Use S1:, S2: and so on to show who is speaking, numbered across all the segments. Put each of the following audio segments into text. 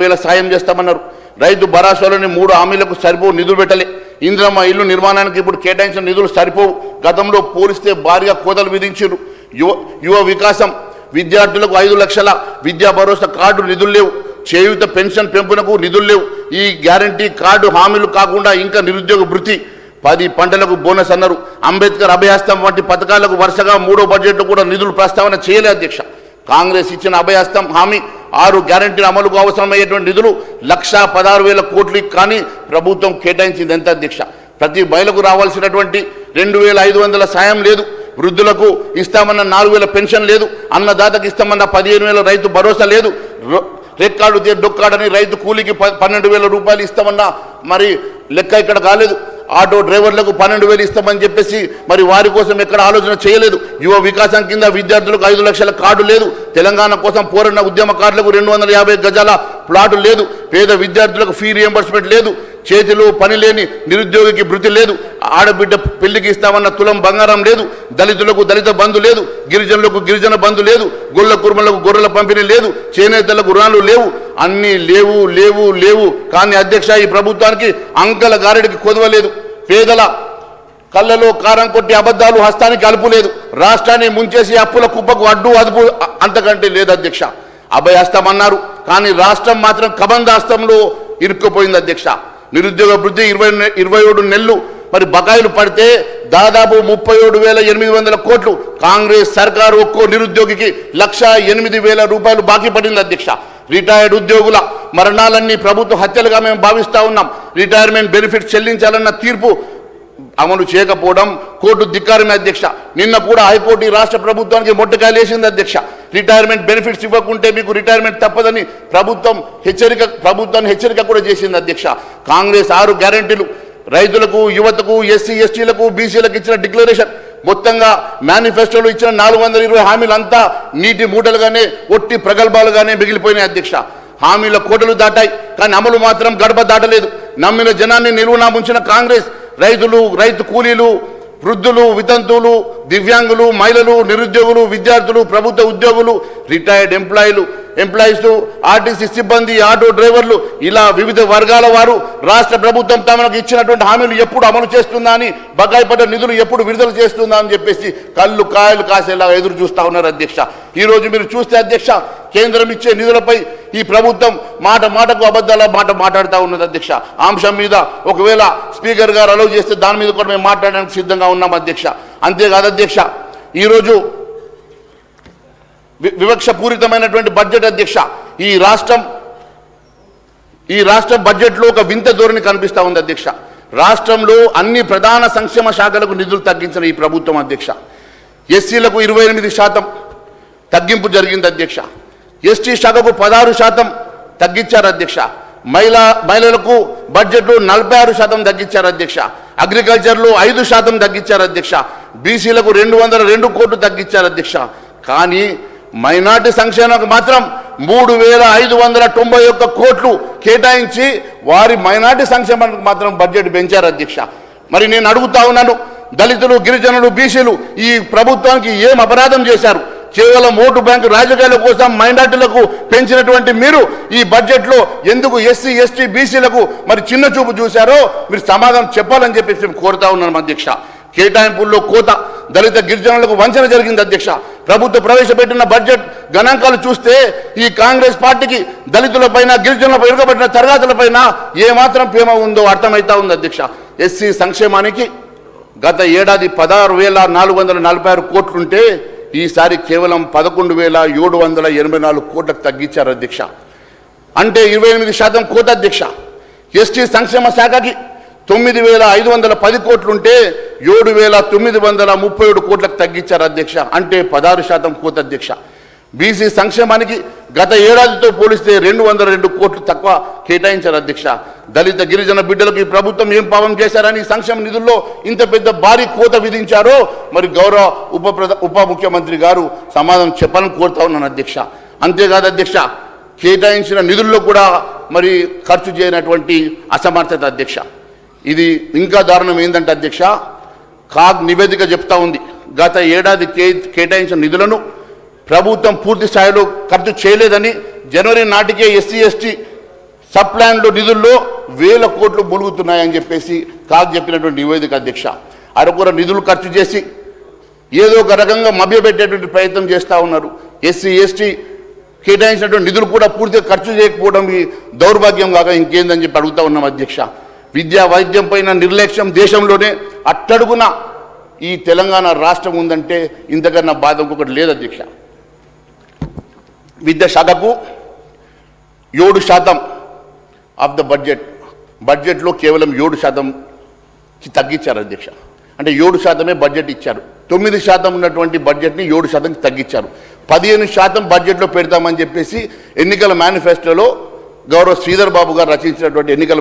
S1: వేల సాయం చేస్తామన్నారు. రైతు భరోసాలోని 3 హామీలకు సరిపోవు నిధులు పెట్టలే. ఇందిరమ్మ ఇల్లు నిర్మాణానికి ఇప్పుడు కేటాయించిన నిధులు సరిపోవు. గతంలో పోలిస్తే భారీగా కోతలు విధించారు. యువ వికాసం విద్యార్థులకు 5 లక్షల విద్యా భరోసా కార్డు నిధులు లేవు. చేయూత పెన్షన్ పెంపునకు నిధులు లేవు. ఈ గ్యారంటీ కార్డు హామీలు కాకుండా ఇంకా నిరుద్యోగ భృతి 10 పంటలకు బోనస్ అన్నారు. అంబేద్కర్ అభయహస్తం వంటి పథకాలకు వరుసగా 3వ బడ్జెట్లో కూడా నిధులు ప్రస్తావన చేయలే అధ్యక్ష. కాంగ్రెస్ ఇచ్చిన అభయహస్తం హామీ 6 గ్యారంటీల అమలుకు అవసరమయ్యేటువంటి నిధులు 1,16,000 కోట్లు కానీ ప్రభుత్వం కేటాయించింది ఎంత అధ్యక్ష? ప్రతి మహిళకు రావాల్సినటువంటి 2,500 సాయం లేదు. వృద్ధులకు ఇస్తామన్న 4,000 పెన్షన్ లేదు. అన్నదాతకు ఇస్తామన్న 15,000 రైతు భరోసా లేదు. రెక్కాడు డొక్కాడని రైతు కూలీకి 12,000 రూపాయలు ఇస్తామన్నా మరి లెక్క ఇక్కడ కాలేదు. ఆటో డ్రైవర్లకు 12,000 ఇస్తామని చెప్పేసి మరి వారి కోసం ఎక్కడ ఆలోచన చేయలేదు. యువ వికాసం కింద విద్యార్థులకు 5 లక్షల కార్డు లేదు. తెలంగాణ కోసం పోరాడిన ఉద్యమకారులకు 250 గజాల ప్లాటు లేదు. పేద విద్యార్థులకు ఫీ రియంబర్స్మెంట్ లేదు. చేతిలో పని లేని నిరుద్యోగికి భృతి లేదు. ఆడబిడ్డ పెళ్లికి ఇస్తామన్న తులం బంగారం లేదు. దళితులకు దళిత బంధు లేదు. గిరిజనులకు గిరిజన బంధు లేదు. గొల్ల కుర్మలకు గొర్రెల పంపిణీ లేదు. చేనేతలకు రుణాలు లేవు. అన్నీ లేవు లేవు లేవు. కానీ అధ్యక్ష, ఈ ప్రభుత్వానికి అంకల గారెడికి కొదవలేదు. పేదల కళ్ళలో కారం కొట్టి అబద్ధాలు హస్తానికి అలుపులేదు. రాష్ట్రాన్ని ముంచేసి అప్పుల కుప్పకు అడ్డు అదుపు అంతకంటే లేదు అధ్యక్ష. అభయహస్తం అన్నారు కానీ రాష్ట్రం మాత్రం కబంధాస్తంలో ఇరుక్కుపోయింది అధ్యక్ష. నిరుద్యోగ వృద్ధి 27 నెలలు మరి బకాయిలు పడితే దాదాపు 37,800 కోట్లు. కాంగ్రెస్ సర్కారు ఒక్కో నిరుద్యోగికి 1,08,000 రూపాయలు బాకీ పడింది అధ్యక్ష. రిటైర్డ్ ఉద్యోగుల మరణాలన్నీ ప్రభుత్వ హత్యలుగా మేము భావిస్తూ ఉన్నాం. రిటైర్మెంట్ బెనిఫిట్స్ చెల్లించాలన్న తీర్పు అమలు చేయకపోవడం కోర్టు ధిక్కారమే అధ్యక్ష. నిన్న కూడా హైకోర్టు ఈ రాష్ట్ర ప్రభుత్వానికి మొట్టకాయలు వేసింది అధ్యక్ష. రిటైర్మెంట్ బెనిఫిట్స్ ఇవ్వకుంటే మీకు రిటైర్మెంట్ తప్పదని ప్రభుత్వాన్ని హెచ్చరిక కూడా చేసింది అధ్యక్ష. కాంగ్రెస్ 6 గ్యారెంటీలు రైతులకు, యువతకు, ఎస్సీ ఎస్టీలకు, బీసీలకు ఇచ్చిన డిక్లరేషన్ మొత్తంగా మేనిఫెస్టోలో ఇచ్చిన 420 హామీలంతా నీటి మూటలుగానే ఒట్టి ప్రగల్భాలుగానే మిగిలిపోయినాయి అధ్యక్ష. హామీల కోటలు దాటాయి కానీ అమలు మాత్రం గడప దాటలేదు. నమ్మిన జనాన్ని నిలువునా ముంచిన కాంగ్రెస్ రైతులు, రైతు కూలీలు, వృద్ధులు, వితంతువులు, దివ్యాంగులు, మహిళలు, నిరుద్యోగులు, విద్యార్థులు, ప్రభుత్వ ఉద్యోగులు, రిటైర్డ్ ఎంప్లాయీస్, ఆర్టీసీ సిబ్బంది, ఆటో డ్రైవర్లు ఇలా వివిధ వర్గాల వారు రాష్ట్ర ప్రభుత్వం తమకు ఇచ్చినటువంటి హామీలు ఎప్పుడు అమలు చేస్తుందా అని, బకాయి పడ్డ నిధులు ఎప్పుడు విడుదల చేస్తుందా అని చెప్పేసి కళ్ళు కాయలు కాసేలా ఎదురు చూస్తూ ఉన్నారు అధ్యక్ష. ఈరోజు మీరు చూస్తే అధ్యక్ష, కేంద్రం ఇచ్చే నిధులపై ఈ ప్రభుత్వం మాటకు అబద్ధాల మాట్లాడుతూ ఉన్నది అధ్యక్ష. అంశం మీద ఒకవేళ స్పీకర్ గారు అలౌ చేస్తే దాని మీద కూడా మేము మాట్లాడడానికి సిద్ధంగా ఉన్నాం అధ్యక్ష. అంతేకాదు అధ్యక్ష, ఈరోజు వివక్షపూరితమైనటువంటి బడ్జెట్ అధ్యక్ష. ఈ రాష్ట్ర బడ్జెట్లో ఒక వింత ధోరణి కనిపిస్తూ ఉంది అధ్యక్ష. రాష్ట్రంలో అన్ని ప్రధాన సంక్షేమ శాఖలకు నిధులు తగ్గించిన ఈ ప్రభుత్వం అధ్యక్ష. ఎస్సీలకు 28% తగ్గింపు జరిగింది అధ్యక్ష. ఎస్టీ శాఖకు 16% తగ్గించారు అధ్యక్ష. మహిళలకు బడ్జెట్లో 46% తగ్గించారు అధ్యక్ష. అగ్రికల్చర్లో 5% తగ్గించారు అధ్యక్ష. బీసీలకు 202 కోట్లు తగ్గించారు అధ్యక్ష. కానీ మైనార్టీ సంక్షేమానికి మాత్రం 3,591 కోట్లు కేటాయించి వారి మైనార్టీ సంక్షేమానికి మాత్రం బడ్జెట్ పెంచారు అధ్యక్ష. మరి నేను అడుగుతా ఉన్నాను, దళితులు, గిరిజనులు, బీసీలు ఈ ప్రభుత్వానికి ఏం అపరాధం చేశారు? కేవలం ఓటు బ్యాంకు రాజకీయాల కోసం మైనార్టీలకు పెంచినటువంటి మీరు ఈ బడ్జెట్లో ఎందుకు ఎస్సీ ఎస్టీ బీసీలకు మరి చిన్న చూపు చూశారో మీరు సమాధానం చెప్పాలని చెప్పేసి మేము కోరుతా ఉన్నాం అధ్యక్ష. కేటాయింపుల్లో కోత, దళిత గిరిజనులకు వంచన జరిగింది అధ్యక్ష. ప్రభుత్వం ప్రవేశపెట్టిన బడ్జెట్ గణాంకాలు చూస్తే ఈ కాంగ్రెస్ పార్టీకి దళితులపైన, గిరిజనులపై, వెనుకబడిన తరగతులపైన ఏమాత్రం ప్రేమ ఉందో అర్థమవుతా ఉంది అధ్యక్ష. ఎస్సీ సంక్షేమానికి గత ఏడాది 16,446 కోట్లుంటే ఈసారి కేవలం 11,784 కోట్లకు తగ్గించారు అధ్యక్ష. అంటే 28% కోత అధ్యక్ష. ఎస్టీ సంక్షేమ శాఖకి 9,510 కోట్లుంటే 7,937 కోట్లకు తగ్గించారు అధ్యక్ష. అంటే 16% కోత అధ్యక్ష. బీసీ సంక్షేమానికి గత ఏడాదితో పోలిస్తే 202 కోట్లు తక్కువ కేటాయించారు అధ్యక్ష. దళిత గిరిజన బిడ్డలకు ఈ ప్రభుత్వం ఏం పాపం చేశారని సంక్షేమ నిధుల్లో ఇంత పెద్ద భారీ కోత విధించారో మరి గౌరవ ఉప ముఖ్యమంత్రి గారు సమాధానం చెప్పాలని కోరుతా ఉన్నాను అధ్యక్ష. అంతేకాదు అధ్యక్ష, కేటాయించిన నిధుల్లో కూడా మరి ఖర్చు చేయనటువంటి అసమర్థత అధ్యక్ష. ఇది ఇంకా దారుణం ఏంటంటే అధ్యక్ష, కాగ్ నివేదిక చెప్తా ఉంది, గత ఏడాది కేటాయించిన నిధులను ప్రభుత్వం పూర్తి స్థాయిలో ఖర్చు చేయలేదని, జనవరి నాటికే ఎస్సీ ఎస్టీ సబ్ ప్లాన్లో నిధుల్లో 1000 కోట్లు ములుగుతున్నాయని చెప్పేసి కాకు చెప్పినటువంటి నివేదిక అధ్యక్ష. అరకొర నిధులు ఖర్చు చేసి ఏదో ఒక రకంగా మభ్యపెట్టేటువంటి ప్రయత్నం చేస్తూ ఉన్నారు. ఎస్సీ ఎస్టీ కేటాయించినటువంటి నిధులు కూడా పూర్తిగా ఖర్చు చేయకపోవడం ఈ దౌర్భాగ్యం కాక ఇంకేందని చెప్పి అడుగుతా ఉన్నాం అధ్యక్ష. విద్యా వైద్యం పైన నిర్లక్ష్యం దేశంలోనే అట్టడుగున ఈ తెలంగాణ రాష్ట్రం ఉందంటే ఇంతకన్నా బాధ ఇంకొకటి లేదు అధ్యక్ష. విద్యాశాఖకు 7% ఆఫ్ ద బడ్జెట్లో కేవలం 7%కి తగ్గించారు అధ్యక్ష. అంటే 7% బడ్జెట్ ఇచ్చారు. 9% ఉన్నటువంటి బడ్జెట్ని 7%కి తగ్గించారు. 15% బడ్జెట్లో పెడతామని చెప్పేసి ఎన్నికల మేనిఫెస్టోలో గౌరవ శ్రీధర్ బాబు గారు రచించినటువంటి ఎన్నికల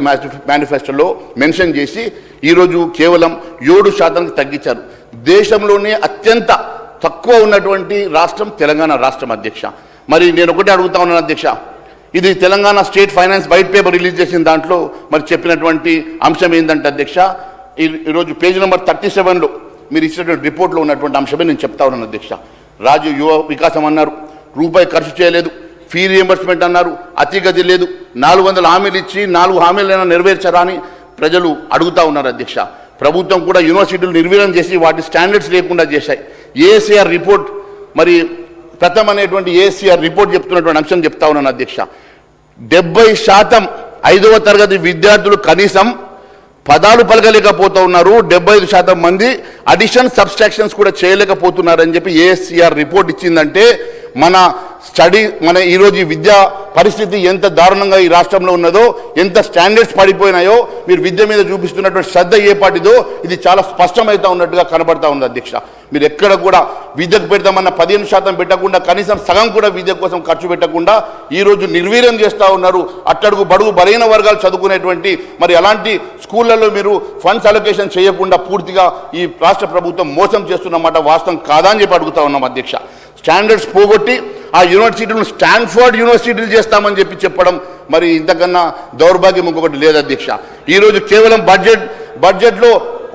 S1: మేనిఫెస్టోలో మెన్షన్ చేసి ఈరోజు కేవలం 7%కి తగ్గించారు. దేశంలోనే అత్యంత తక్కువ ఉన్నటువంటి రాష్ట్రం తెలంగాణ రాష్ట్రం అధ్యక్ష. మరి నేను ఒకటే అడుగుతా ఉన్నాను అధ్యక్ష, ఇది Telangana state finance white paper release చేసిన దాంట్లో మరి చెప్పినటువంటి అంశం ఏంటంటే అధ్యక్ష, ఈరోజు పేజ్ నెంబర్ 37లో మీరు ఇచ్చినటువంటి రిపోర్ట్లో ఉన్నటువంటి అంశమే నేను చెప్తా ఉన్నాను అధ్యక్ష. రాజు యువ వికాసం అన్నారు, రూపాయి ఖర్చు చేయలేదు. ఫీ రియంబర్స్మెంట్ అన్నారు, అతిగతి లేదు. 400 హామీలు ఇచ్చి 4 హామీలైనా నెరవేర్చరా అని ప్రజలు అడుగుతూ ఉన్నారు అధ్యక్ష. ప్రభుత్వం కూడా యూనివర్సిటీలు నిర్వీర్యం చేసి వాటి స్టాండర్డ్స్ లేకుండా చేశాయి. ఏఎస్ఆర్ రిపోర్ట్ మరి ప్రథమనేటువంటి ఏఎస్ఆర్ రిపోర్ట్ చెప్తున్నటువంటి అంశం చెప్తా ఉన్నాను అధ్యక్ష. 70% 5వ తరగతి విద్యార్థులు కనీసం పదాలు పలకలేకపోతూ ఉన్నారు. 75% మంది అడిషన్ సబ్స్ట్రాక్షన్స్ కూడా చేయలేకపోతున్నారని చెప్పి ఏఎస్ఆర్ రిపోర్ట్ ఇచ్చిందంటే మన ఈరోజు విద్యా పరిస్థితి ఎంత దారుణంగా ఈ రాష్ట్రంలో ఉన్నదో, ఎంత స్టాండర్డ్స్ పడిపోయినాయో, మీరు విద్య మీద చూపిస్తున్నటువంటి శ్రద్ధ ఏ పాటిదో ఇది చాలా స్పష్టమవుతా ఉన్నట్టుగా కనబడతా ఉంది అధ్యక్ష. మీరు ఎక్కడ కూడా విద్యకు పెడతామన్న 15% పెట్టకుండా కనీసం సగం కూడా విద్య కోసం ఖర్చు పెట్టకుండా ఈరోజు నిర్వీర్యం చేస్తూ ఉన్నారు. అట్టడుగు బడుగు బలైన వర్గాలు చదువుకునేటువంటి మరి అలాంటి స్కూళ్ళల్లో మీరు ఫండ్స్ అలొకేషన్ చేయకుండా పూర్తిగా ఈ రాష్ట్ర ప్రభుత్వం మోసం చేస్తున్నమాట వాస్తవం కాదా అని చెప్పి అడుగుతా ఉన్నాం అధ్యక్ష. స్టాండర్డ్స్ పోగొట్టి ఆ యూనివర్సిటీలను స్టాన్ఫోర్డ్ యూనివర్సిటీలు చేస్తామని చెప్పడం మరి ఇంతకన్నా దౌర్భాగ్యం ఇంకొకటి లేదు అధ్యక్ష. ఈరోజు కేవలం బడ్జెట్లో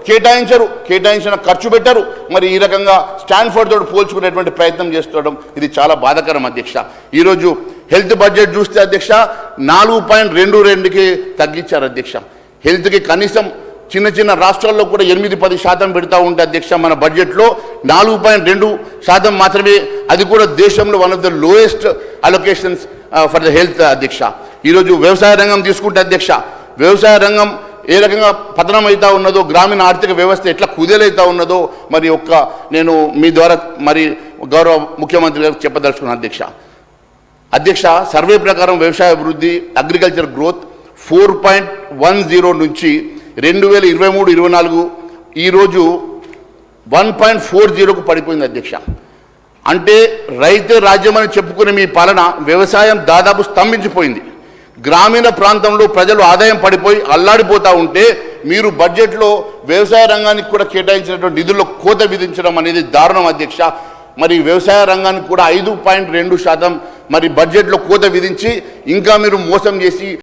S1: కేటాయించిన ఖర్చు పెట్టరు. మరి ఈ రకంగా స్టాన్ఫోర్డ్ తోటి పోల్చుకునేటువంటి ప్రయత్నం చేస్తుండడం ఇది చాలా బాధాకరం అధ్యక్ష. ఈరోజు హెల్త్ బడ్జెట్ చూస్తే అధ్యక్ష 4.22కి తగ్గించారు అధ్యక్ష. హెల్త్కి కనీసం చిన్న రాష్ట్రాల్లో కూడా 8-10% పెడతా ఉంటే అధ్యక్ష మన బడ్జెట్లో 4.2% మాత్రమే, అది కూడా దేశంలో one of the lowest allocations for the health అధ్యక్ష. ఈరోజు వ్యవసాయ రంగం తీసుకుంటే అధ్యక్ష, వ్యవసాయ రంగం ఏ రకంగా పతనం అవుతా ఉన్నదో, గ్రామీణ ఆర్థిక వ్యవస్థ ఎట్లా కుదేలవుతా ఉన్నదో మరి నేను మీ ద్వారా మరి గౌరవ ముఖ్యమంత్రి గారికి చెప్పదలుచుకున్నాను అధ్యక్ష. సర్వే ప్రకారం వ్యవసాయ అభివృద్ధి అగ్రికల్చర్ గ్రోత్ 4.10 నుంచి 2023-24 ఈరోజు 1.40కు పడిపోయింది అధ్యక్ష. అంటే రైతే రాజ్యం అని చెప్పుకునే మీ పాలన వ్యవసాయం దాదాపు స్తంభించిపోయింది. గ్రామీణ ప్రాంతంలో ప్రజలు ఆదాయం పడిపోయి అల్లాడిపోతూ ఉంటే మీరు బడ్జెట్లో వ్యవసాయ రంగానికి కూడా కేటాయించినటువంటి నిధుల్లో కోత విధించడం అనేది దారుణం అధ్యక్ష. మరి వ్యవసాయ రంగానికి కూడా 5.2% మరి బడ్జెట్లో కోత విధించి ఇంకా మీరు మోసం చేసి